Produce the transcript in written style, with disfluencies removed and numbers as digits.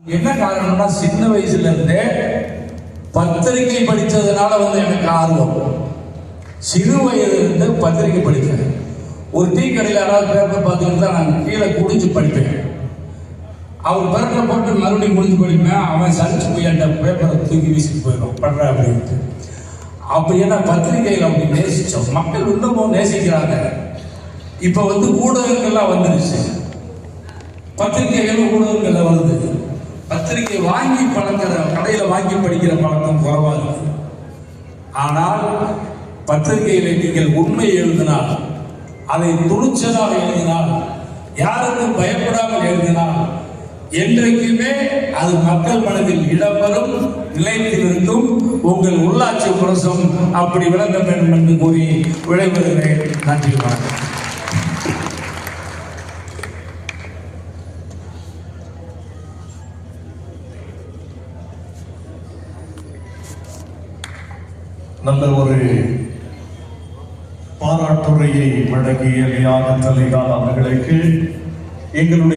என்ன காரணம்னா சின்ன வயசுல இருந்தே பத்திரிகை படித்ததுனால எனக்கு ஆர்வம். சிறு வயதுல இருந்து பத்திரிகை படித்தேன். ஒரு டீ கடையில் யாராவது பேப்பர் பார்த்துக்கிட்டு தான் நான் கீழே குடிச்சு படிப்பேன். அவர் பேப்பரை போட்டு மறுபடியும் குடிச்சு படிப்பேன். அவன் சலிச்சு போய் அந்த பேப்பரை தூக்கி வீசிட்டு போயிடும் படுற அப்படின்ட்டு. அப்படி ஏன்னா பத்திரிகைகள் அப்படி நேசிச்சோம். மக்கள் இன்னமும் நேசிக்கிறாங்க. இப்ப ஊடகங்கள்லாம் வந்துருச்சு. பத்திரிகைகள் ஊடகங்கள்ல வருது. பத்திரிகை வாங்கி பழக்கிற கடையில வாங்கி படிக்கிற பழக்கம் குறைவா இருக்கு. ஆனால் பத்திரிகையில நீங்கள் உண்மை எழுதினால், அதை துணிச்சலாக எழுதினால், யாருக்கும் பயப்படாமல் எழுதினால் என்றைக்குமே அது மக்கள் மனதில் இடம்பெறும், நிலைத்திருக்கும். உங்கள் உள்ளாட்சி முரசம் அப்படி விளங்க வேண்டும் என்று கூறி விடைபெறுகிறேன். நன்றி, வணக்கம். நல்ல ஒரு பாராட்டுரையை வழங்கிய லியாகத் அலி கான் அவர்களுக்கு எங்களுடைய